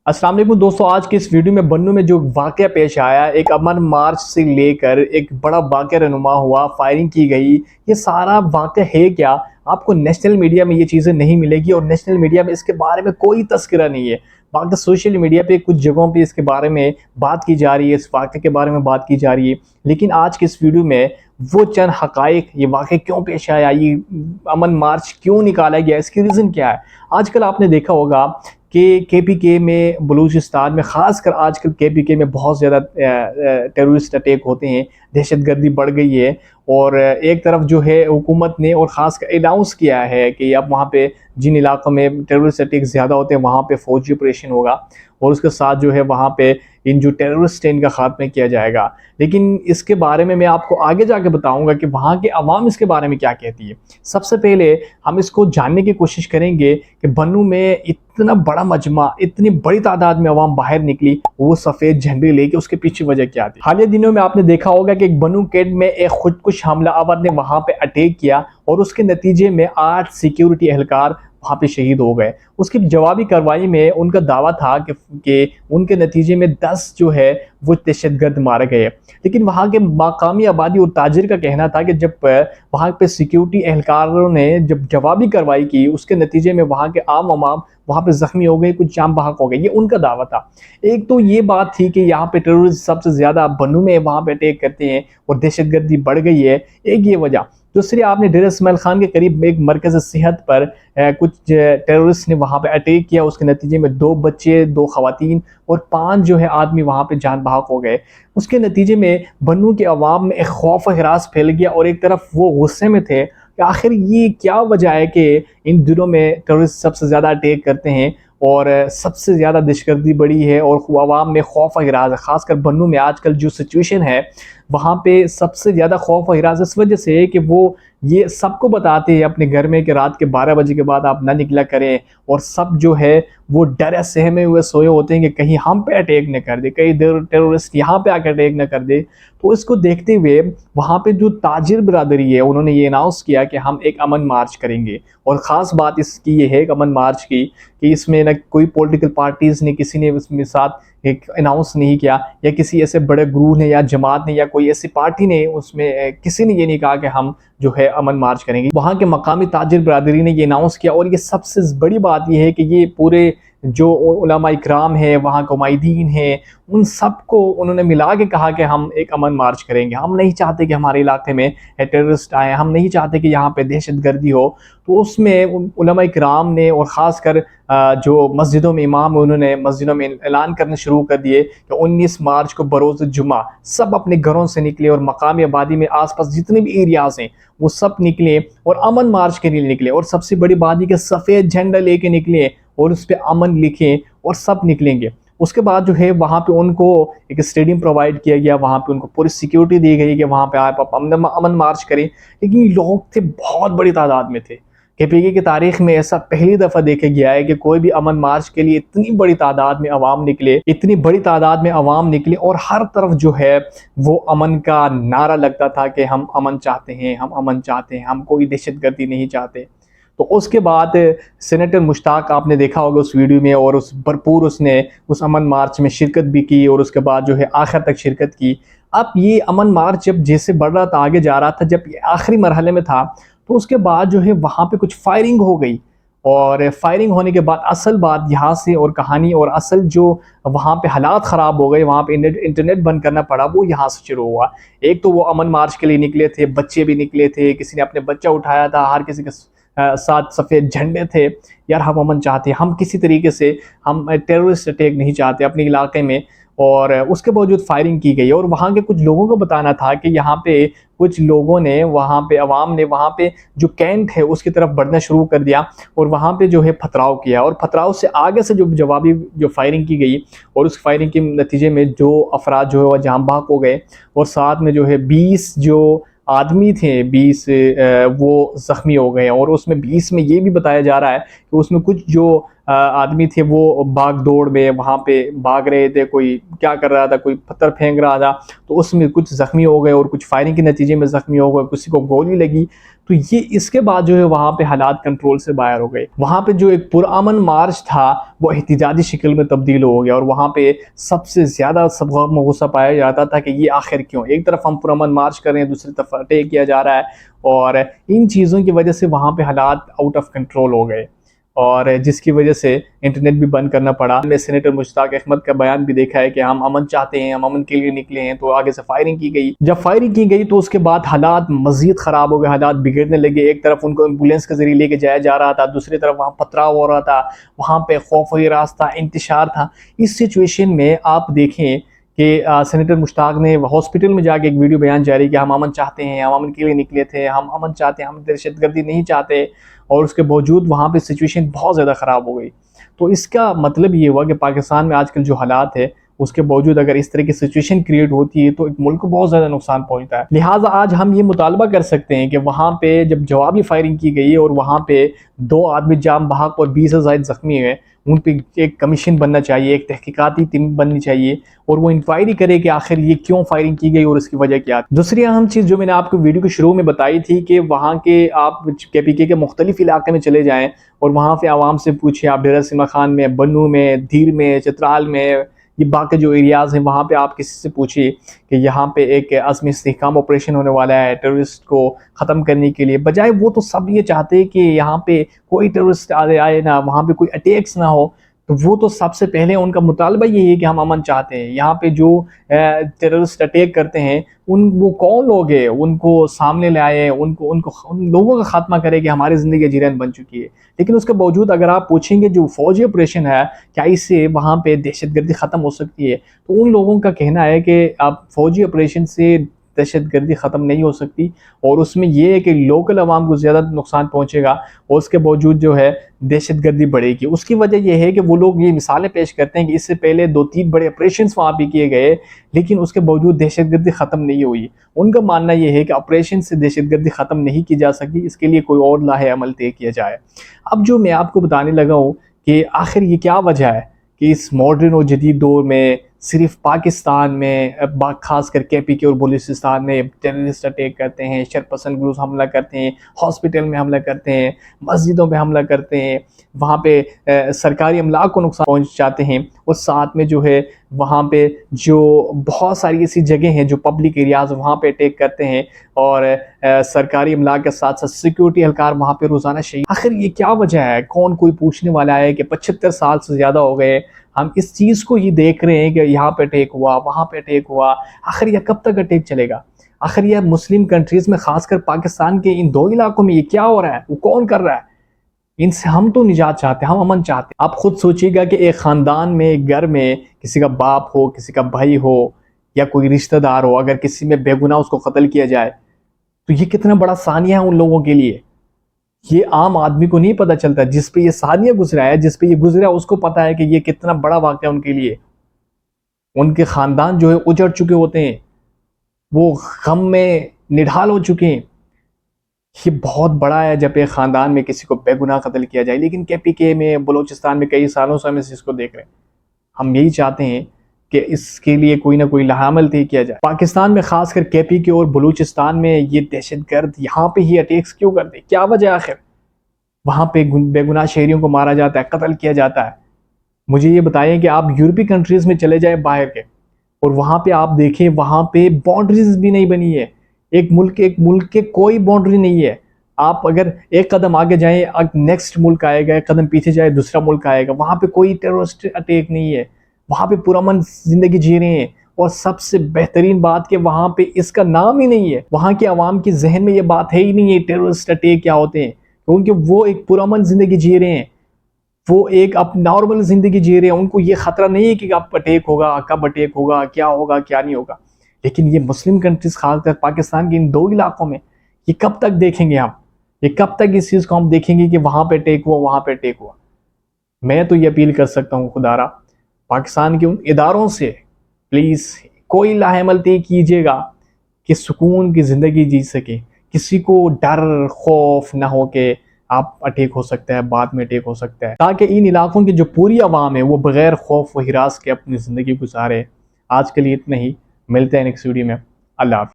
السلام علیکم دوستوں، آج کے اس ویڈیو میں بنوں میں جو واقعہ پیش آیا، ایک امن مارچ سے لے کر ایک بڑا واقعہ رونما ہوا، فائرنگ کی گئی، یہ سارا واقعہ ہے کیا؟ آپ کو نیشنل میڈیا میں یہ چیزیں نہیں ملے گی، اور نیشنل میڈیا میں اس کے بارے میں کوئی تذکرہ نہیں ہے۔ باقی سوشل میڈیا پہ کچھ جگہوں پہ اس کے بارے میں بات کی جا رہی ہے، اس واقعے کے بارے میں بات کی جا رہی ہے، لیکن آج کے اس ویڈیو میں وہ چند حقائق، یہ واقعہ کیوں پیش آیا، یہ امن مارچ کیوں نکالا گیا، اس کی ریزن کیا ہے۔ آج کل آپ نے دیکھا ہوگا کہ کے پی کے میں، بلوچستان میں، خاص کر آج کل کے پی کے میں بہت زیادہ ٹیررسٹ اٹیک ہوتے ہیں، دہشت گردی بڑھ گئی ہے، اور ایک طرف جو ہے حکومت نے اور خاص کر اناؤنس کیا ہے کہ اب وہاں پہ جن علاقوں میں ٹیررسٹ اٹیک زیادہ ہوتے ہیں وہاں پہ فوجی آپریشن ہوگا، اور اس کے ساتھ جو ہے وہاں پہ ان جو ٹیررسٹ ہیں ان کا خاتمہ کیا جائے گا۔ لیکن اس کے بارے میں آپ کو آگے جا کے بتاؤں گا کہ وہاں کے عوام اس کے بارے میں کیا کہتی ہے۔ سب سے پہلے ہم اس کو جاننے کی کوشش کریں گے کہ بنوں میں اتنا بڑا مجمع، اتنی بڑی تعداد میں عوام باہر نکلی، وہ سفید جھنڈے لے کے، اس کے پیچھے وجہ کیا تھی۔ حالیہ دنوں میں آپ نے دیکھا ہوگا کہ ایک بنوں کیمپ میں ایک خودکش حملہ آور نے وہاں پہ اٹیک کیا، اور اس کے نتیجے میں 8 سیکیورٹی اہلکار وہاں پہ شہید ہو گئے۔ اس کی جوابی کارروائی میں ان کا دعویٰ تھا کہ ان کے نتیجے میں 10 جو ہے وہ دہشت گرد مارے گئے، لیکن وہاں کے مقامی آبادی اور تاجر کا کہنا تھا کہ جب وہاں پہ سیکیورٹی اہلکاروں نے جب جوابی کارروائی کی، اس کے نتیجے میں وہاں کے عام وہاں پہ زخمی ہو گئے، کچھ جاں بحق ہو گئے، یہ ان کا دعویٰ تھا۔ ایک تو یہ بات تھی کہ یہاں پہ ٹیررسٹ سب سے زیادہ بنوں میں وہاں پہ اٹیک کرتے ہیں اور دہشت گردی بڑھ گئی ہے، ایک یہ وجہ۔ دوسری، آپ نے ڈیرہ اسماعیل خان کے قریب ایک مرکز صحت پر کچھ ٹیررسٹ نے وہاں پہ اٹیک کیا، اس کے نتیجے میں 2 بچے، 2 خواتین اور 5 جو ہے آدمی وہاں پہ جان بحق ہو گئے۔ اس کے نتیجے میں بنوں کے عوام میں ایک خوف و ہراس پھیل گیا، اور ایک طرف وہ غصے میں تھے کہ آخر یہ کیا وجہ ہے کہ ان دنوں میں ٹیررسٹ سب سے زیادہ اٹیک کرتے ہیں اور سب سے زیادہ دہشت گردی بڑی ہے، اور عوام میں خوف و ہراس ہے۔ خاص کر بنوں میں آج کل جو سچویشن ہے، وہاں پہ سب سے زیادہ خوف و ہراس اس وجہ سے ہے کہ وہ یہ سب کو بتاتے ہیں اپنے گھر میں کہ رات کے 12 بجے کے بعد آپ نہ نکلا کریں، اور سب جو ہے وہ ڈرے سہمے ہوئے سوئے ہوتے ہیں کہ کہیں ہم پہ اٹیک نہ کر دے، کہیں ٹیررسٹ یہاں پہ آ کے اٹیک نہ کر دے۔ تو اس کو دیکھتے ہوئے وہاں پہ جو تاجر برادری ہے، انہوں نے یہ اناؤنس کیا کہ ہم ایک امن مارچ کریں گے، اور خاص بات اس کی یہ ہے کہ امن مارچ کی کہ اس میں نہ کوئی پولیٹیکل پارٹیز نے، کسی نے اس میں ساتھ ایک اناؤنس نہیں کیا، یا کسی ایسے بڑے گروہ نے یا جماعت نے یا کوئی ایسی پارٹی نے، اس میں کسی نے یہ نہیں کہا کہ ہم جو ہے امن مارچ کریں گے۔ وہاں کے مقامی تاجر برادری نے یہ اناؤنس کیا، اور یہ سب سے بڑی بات یہ ہے کہ یہ پورے جو علماء اکرام ہیں، وہاں کے قائدین ہیں، ان سب کو انہوں نے ملا کے کہا کہ ہم ایک امن مارچ کریں گے، ہم نہیں چاہتے کہ ہمارے علاقے میں ٹیررسٹ آئیں، ہم نہیں چاہتے کہ یہاں پہ دہشت گردی ہو۔ تو اس میں علماء اکرام نے، اور خاص کر جو مسجدوں میں امام، انہوں نے مسجدوں میں اعلان کرنے شروع کر دیے کہ 19 مارچ کو بروز جمعہ سب اپنے گھروں سے نکلے، اور مقامی آبادی میں آس پاس جتنے بھی ایریاز ہیں وہ سب نکلے اور امن مارچ کے لیے نکلے، اور سب سے بڑی بات یہ کہ سفید جھنڈا لے کے نکلے اور اس پہ امن لکھیں، اور سب نکلیں گے۔ اس کے بعد جو ہے وہاں پہ ان کو ایک اسٹیڈیم پرووائڈ کیا گیا، وہاں پہ ان کو پوری سیکیورٹی دی گئی کہ وہاں پہ آپ امن مارچ کریں، لیکن لوگ تھے بہت بڑی تعداد میں تھے۔ کے پی کے کی تاریخ میں ایسا پہلی دفعہ دیکھا گیا ہے کہ کوئی بھی امن مارچ کے لیے اتنی بڑی تعداد میں عوام نکلے، اتنی بڑی تعداد میں عوام نکلے، اور ہر طرف جو ہے وہ امن کا نعرہ لگتا تھا کہ ہم امن چاہتے ہیں، ہم امن چاہتے ہیں، ہم کوئی دہشت گردی نہیں چاہتے۔ تو اس کے بعد سینیٹر مشتاق، آپ نے دیکھا ہوگا اس ویڈیو میں، اور اس نے اس امن مارچ میں شرکت بھی کی، اور اس کے بعد جو ہے آخر تک شرکت کی۔ اب یہ امن مارچ جب جیسے بڑھ رہا تھا، آگے جا رہا تھا، جب یہ آخری مرحلے میں تھا، تو اس کے بعد جو ہے وہاں پہ کچھ فائرنگ ہو گئی، اور فائرنگ ہونے کے بعد اصل بات یہاں سے اور کہانی، اور اصل جو وہاں پہ حالات خراب ہو گئے، وہاں پہ انٹرنیٹ بند کرنا پڑا، وہ یہاں سے شروع ہوا۔ ایک تو وہ امن مارچ کے لیے نکلے تھے، بچے بھی نکلے تھے، کسی نے اپنے بچہ اٹھایا تھا، ہر کسی کے ساتھ سفید جھنڈے تھے، یار ہم امن چاہتے ہیں، ہم کسی طریقے سے ہم ٹیررسٹ اٹیک نہیں چاہتے اپنے علاقے میں۔ اور اس کے باوجود فائرنگ کی گئی، اور وہاں کے کچھ لوگوں کو بتانا تھا کہ یہاں پہ کچھ لوگوں نے، وہاں پہ عوام نے، وہاں پہ جو کینٹ ہے اس کی طرف بڑھنا شروع کر دیا، اور وہاں پہ جو ہے پتھراؤ کیا، اور پتھراؤ سے آگے سے جو جوابی جو فائرنگ کی گئی، اور اس فائرنگ کے نتیجے میں جو افراد جو ہے وہ جاں بحق ہو گئے، اور ساتھ میں جو ہے 20 جو آدمی تھے، 20 وہ زخمی ہو گئے، اور اس میں 20 میں یہ بھی بتایا جا رہا ہے کہ اس میں کچھ جو آدمی تھے وہ بھاگ دوڑ میں وہاں پہ بھاگ رہے تھے، کوئی کیا کر رہا تھا، کوئی پتھر پھینک رہا تھا، تو اس میں کچھ زخمی ہو گئے اور کچھ فائرنگ کے نتیجے میں زخمی ہو گئے، کسی کو گولی لگی. تو یہ اس کے بعد جو ہے وہاں پہ حالات کنٹرول سے باہر ہو گئے. وہاں پہ جو ایک پرامن مارچ تھا وہ احتجاجی شکل میں تبدیل ہو گیا، اور وہاں پہ سب سے زیادہ سب غم و غصہ پایا جاتا تھا کہ یہ آخر کیوں، ایک طرف ہم پرامن مارچ کر رہے ہیں، دوسری طرف اٹیک کیا جا رہا ہے. اور ان چیزوں کی وجہ سے وہاں پہ حالات آؤٹ آف کنٹرول ہو گئے، اور جس کی وجہ سے انٹرنیٹ بھی بند کرنا پڑا. میں سینیٹر مشتاق احمد کا بیان بھی دیکھا ہے کہ ہم امن چاہتے ہیں، ہم امن کے لیے نکلے ہیں، تو آگے سے فائرنگ کی گئی. جب فائرنگ کی گئی تو اس کے بعد حالات مزید خراب ہو گئے، حالات بگڑنے لگے. ایک طرف ان کو ایمبولینس کے ذریعے لے کے جایا جا رہا تھا، دوسری طرف وہاں پتھراؤ ہو رہا تھا، وہاں پہ خوف و ہراس تھا، انتشار تھا. اس سچویشن میں آپ دیکھیں کہ سینیٹر مشتاق نے ہاسپٹل میں جا کے ایک ویڈیو بیان جاری کیا، ہم امن چاہتے ہیں، ہم امن کے لیے نکلے تھے، ہم امن چاہتے ہیں، ہم دہشت گردی نہیں چاہتے. اور اس کے باوجود وہاں پہ سچویشن بہت زیادہ خراب ہو گئی. تو اس کا مطلب یہ ہوا کہ پاکستان میں آج کل جو حالات ہے اس کے باوجود اگر اس طرح کی سچویشن کریٹ ہوتی ہے تو ایک ملک کو بہت زیادہ نقصان پہنچتا ہے. لہٰذا آج ہم یہ مطالبہ کر سکتے ہیں کہ وہاں پہ جب جوابی فائرنگ کی گئی اور وہاں پہ 2 آدمی جام بحق اور 20 سے زائد زخمی ہوئے، ان پہ ایک کمیشن بننا چاہیے، ایک تحقیقاتی ٹیم بننی چاہیے، اور وہ انکوائری کرے کہ آخر یہ کیوں فائرنگ کی گئی اور اس کی وجہ کیا. دوسری اہم چیز جو میں نے آپ کو ویڈیو کے شروع میں بتائی تھی کہ وہاں کے آپ KPK کے مختلف علاقے میں چلے جائیں اور وہاں پہ عوام سے پوچھیں، آپ ڈیرہ سیما خان میں، بنو میں، دھیر میں، چترال میں، یہ باقی جو ایریاز ہیں وہاں پہ آپ کسی سے پوچھیے کہ یہاں پہ ایک عزم استحکام آپریشن ہونے والا ہے ٹیررسٹ کو ختم کرنے کے لیے. بجائے وہ تو سب یہ چاہتے کہ یہاں پہ کوئی ٹیررسٹ آئے نہ، وہاں پہ کوئی اٹیکس نہ ہو. تو وہ تو سب سے پہلے ان کا مطالبہ یہی ہے کہ ہم امن چاہتے ہیں. یہاں پہ جو ٹیررسٹ اٹیک کرتے ہیں وہ کون لوگ ہیں، ان کو سامنے لے آئے، ان لوگوں کا خاتمہ کرے کہ ہماری زندگی جیران بن چکی ہے. لیکن اس کے باوجود اگر آپ پوچھیں گے جو فوجی آپریشن ہے کیا اس سے وہاں پہ دہشت گردی ختم ہو سکتی ہے، تو ان لوگوں کا کہنا ہے کہ اب فوجی آپریشن سے دہشت گردی ختم نہیں ہو سکتی، اور اس میں یہ ہے کہ لوکل عوام کو زیادہ نقصان پہنچے گا اور اس کے باوجود جو ہے دہشت گردی بڑھے گی. اس کی وجہ یہ ہے کہ وہ لوگ یہ مثالیں پیش کرتے ہیں کہ اس سے پہلے 2-3 بڑے آپریشنز وہاں پہ کیے گئے لیکن اس کے باوجود دہشت گردی ختم نہیں ہوئی. ان کا ماننا یہ ہے کہ آپریشن سے دہشت گردی ختم نہیں کی جا سکتی، اس کے لیے کوئی اور لاہ عمل طے کیا جائے. اب جو میں آپ کو بتانے لگا ہوں کہ آخر یہ کیا وجہ ہے کہ اس ماڈرن اور جدید دور میں صرف پاکستان میں خاص کر KPK اور بلوچستان میں ٹیررسٹ اٹیک کرتے ہیں، شرپسند گروپ حملہ کرتے ہیں، ہاسپٹل میں حملہ کرتے ہیں، مسجدوں پہ حملہ کرتے ہیں، وہاں پہ سرکاری املاک کو نقصان پہنچاتے ہیں، اور ساتھ میں جو ہے وہاں پہ جو بہت ساری ایسی جگہیں ہیں جو پبلک ایریاز وہاں پہ اٹیک کرتے ہیں، اور سرکاری املاک کے ساتھ ساتھ سیکیورٹی اہلکار وہاں پہ روزانہ شہید. آخر یہ کیا وجہ ہے؟ کوئی پوچھنے والا ہے کہ 75 سال سے زیادہ ہو گئے ہم اس چیز کو یہ دیکھ رہے ہیں کہ یہاں پہ اٹیک ہوا، وہاں پہ اٹیک ہوا. آخر یہ کب تک اٹیک چلے گا؟ آخر یہ مسلم کنٹریز میں خاص کر پاکستان کے ان 2 علاقوں میں یہ کیا ہو رہا ہے؟ وہ کون کر رہا ہے؟ ان سے ہم تو نجات چاہتے ہیں، ہم امن چاہتے ہیں. آپ خود سوچیے گا کہ ایک خاندان میں، ایک گھر میں کسی کا باپ ہو، کسی کا بھائی ہو یا کوئی رشتہ دار ہو، اگر کسی میں بے گناہ اس کو قتل کیا جائے تو یہ کتنا بڑا ثانیہ ہے ان لوگوں کے لیے. یہ عام آدمی کو نہیں پتہ چلتا، جس پہ یہ ثانیہ گزرا ہے، جس پہ یہ گزرا اس کو پتا ہے کہ یہ کتنا بڑا واقعہ ان کے لیے. ان کے خاندان جو ہے اجڑ چکے ہوتے ہیں، وہ غم میں نڈھال ہو چکے ہیں. یہ بہت بڑا ہے جب ایک خاندان میں کسی کو بے گناہ قتل کیا جائے. لیکن KPK میں، بلوچستان میں کئی سالوں سے ہم اس چیز کو دیکھ رہے ہیں. ہم یہی چاہتے ہیں کہ اس کے لیے کوئی نہ کوئی لاہ عمل طے کیا جائے. پاکستان میں خاص کر KPK اور بلوچستان میں یہ دہشت گرد یہاں پہ ہی اٹیکس کیوں کرتے؟ کیا وجہ آخر؟ وہاں پہ بے گناہ شہریوں کو مارا جاتا ہے، قتل کیا جاتا ہے. مجھے یہ بتائیں کہ آپ یورپی کنٹریز میں چلے جائیں باہر کے، اور وہاں پہ آپ دیکھیں وہاں پہ باؤنڈریز بھی نہیں بنی ہے. ایک ملک کے کوئی باؤنڈری نہیں ہے. آپ اگر ایک قدم آگے جائیں نیکسٹ ملک آئے گا، ایک قدم پیچھے جائے دوسرا ملک آئے گا. وہاں پہ کوئی ٹیررسٹ اٹیک نہیں ہے، وہاں پہ پرامن زندگی جی رہے ہیں. اور سب سے بہترین بات کہ وہاں پہ اس کا نام ہی نہیں ہے. وہاں کے عوام کے ذہن میں یہ بات ہے ہی نہیں ہے ٹیررسٹ اٹیک کیا ہوتے ہیں، کیونکہ وہ ایک پرامن زندگی جی رہے ہیں، وہ ایک نارمل زندگی جی رہے ہیں. ان کو یہ خطرہ نہیں ہے کہ اب اٹیک ہوگا، کب اٹیک ہوگا، کیا ہوگا، کیا نہیں ہوگا. لیکن یہ مسلم کنٹریز خاص کر پاکستان کے ان 2 علاقوں میں یہ کب تک دیکھیں گے ہم؟ یہ کب تک اس چیز کو ہم دیکھیں گے کہ وہاں پہ اٹیک ہوا، وہاں پہ اٹیک ہوا؟ میں تو یہ اپیل کر سکتا ہوں خدارا پاکستان کے ان اداروں سے، پلیز کوئی لاہ عمل طے کیجیے گا کہ سکون کی زندگی جی سکے، کسی کو ڈر خوف نہ ہو کہ آپ اٹیک ہو سکتا ہے، بعد میں اٹیک ہو سکتا ہے، تاکہ ان علاقوں کی جو پوری عوام ہے وہ بغیر خوف و ہراس کے اپنی زندگی گزارے۔ آج کے لیے اتنا ہی، ملتے ہیں نیکسٹ ویڈیو میں۔ اللہ حافظ۔